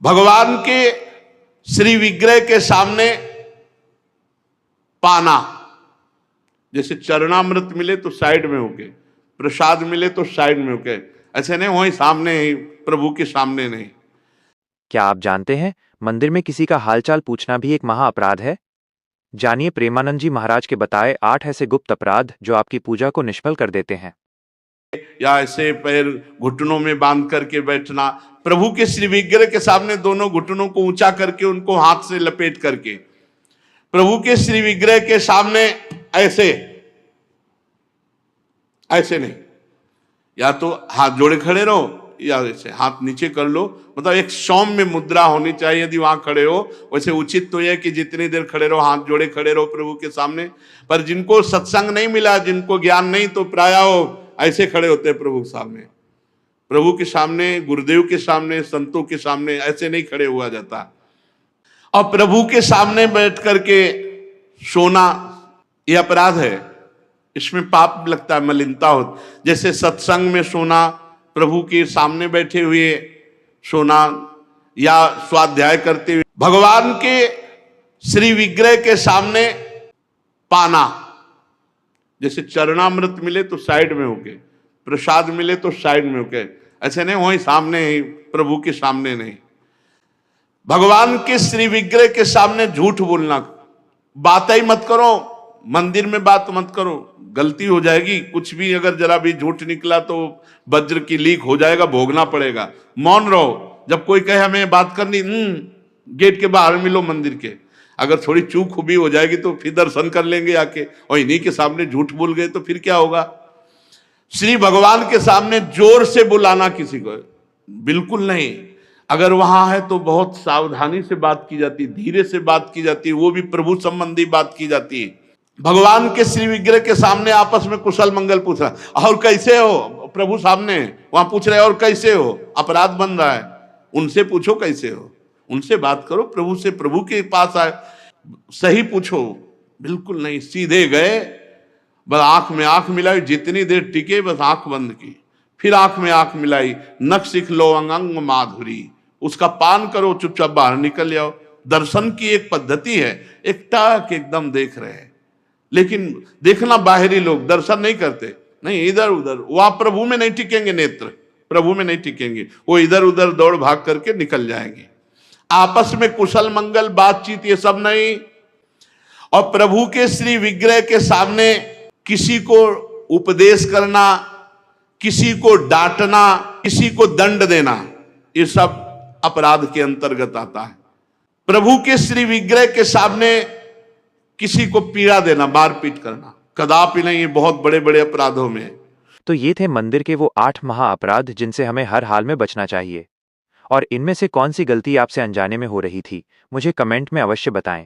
भगवान के श्री विग्रह के सामने पाना, जैसे चरणामृत मिले तो साइड में होके, प्रसाद मिले तो साइड में होके, ऐसे नहीं वहीं सामने ही, प्रभु के सामने नहीं। क्या आप जानते हैं मंदिर में किसी का हालचाल पूछना भी एक महा अपराध है? जानिए प्रेमानंद जी महाराज के बताए 8 ऐसे गुप्त अपराध जो आपकी पूजा को निष्फल कर देते हैं। या ऐसे पैर घुटनों में बांध करके बैठना, प्रभु के श्री विग्रह के सामने दोनों घुटनों को ऊंचा करके उनको हाथ से लपेट करके प्रभु के श्री विग्रह के सामने ऐसे ऐसे नहीं, या तो हाथ जोड़े खड़े रहो या ऐसे हाथ नीचे कर लो, मतलब एक सौम्य मुद्रा होनी चाहिए। यदि वहां खड़े हो वैसे उचित तो यह कि जितनी देर खड़े रहो हाथ जोड़े खड़े रहो प्रभु के सामने। पर जिनको सत्संग नहीं मिला, जिनको ज्ञान नहीं, तो प्रायः ऐसे खड़े होते हैं प्रभु के सामने। प्रभु के सामने, गुरुदेव के सामने, संतों के सामने ऐसे नहीं खड़े हुआ जाता। और प्रभु के सामने बैठ करके सोना यह अपराध है, इसमें पाप लगता है, मलिनता हो। जैसे सत्संग में सोना, प्रभु के सामने बैठे हुए सोना, या स्वाध्याय करते हुए भगवान के श्री विग्रह के सामने पाना, जैसे चरणामृत मिले तो साइड में होके, प्रसाद मिले तो साइड में होके, ऐसे नहीं वहीं सामने ही, प्रभु के सामने नहीं। भगवान के श्री विग्रह के सामने झूठ बोलना, बात ही मत करो, मंदिर में बात मत करो, गलती हो जाएगी। कुछ भी अगर जरा भी झूठ निकला तो वज्र की लीक हो जाएगा, भोगना पड़ेगा। मौन रहो। जब कोई कहे हमें बात करनी, गेट के बाहर मिलो मंदिर के, अगर थोड़ी चूक भी हो जाएगी तो फिर दर्शन कर लेंगे आके, और इन्हीं के सामने झूठ बोल गए तो फिर क्या होगा। श्री भगवान के सामने जोर से बुलाना किसी को बिल्कुल नहीं। अगर वहां है तो बहुत सावधानी से बात की जाती, धीरे से बात की जाती, वो भी प्रभु संबंधी बात की जाती है। भगवान के श्री विग्रह के सामने आपस में कुशल मंगल पूछ रहा, और कैसे हो, प्रभु सामने वहां पूछ रहे और कैसे हो, अपराध बन रहा है। उनसे पूछो कैसे हो, उनसे बात करो, प्रभु से, प्रभु के पास आए, सही पूछो। बिल्कुल नहीं, सीधे गए, बस आंख में आंख मिलाई, जितनी देर टिके बस आंख बंद की, फिर आंख में आंख मिलाई, नख सिख लो अंग माधुरी, उसका पान करो, चुपचाप बाहर निकल जाओ। दर्शन की एक पद्धति है, एक टाक एकदम देख रहे हैं, लेकिन देखना बाहरी लोग दर्शन नहीं करते, नहीं इधर उधर, वहां प्रभु में नहीं टिकेंगे, नेत्र प्रभु में नहीं टिकेंगे, वो इधर उधर दौड़ भाग करके निकल जाएंगे। आपस में कुशल मंगल बातचीत ये सब नहीं। और प्रभु के श्री विग्रह के सामने किसी को उपदेश करना, किसी को डांटना, किसी को दंड देना, ये सब अपराध के अंतर्गत आता है। प्रभु के श्री विग्रह के सामने किसी को पीड़ा देना, मारपीट करना, कदापि नहीं, ये बहुत बड़े बड़े अपराधों में। तो ये थे मंदिर के वो 8 महा अपराध जिनसे हमें हर हाल में बचना चाहिए। और इनमें से कौन सी गलती आपसे अनजाने में हो रही थी, मुझे कमेंट में अवश्य बताएं।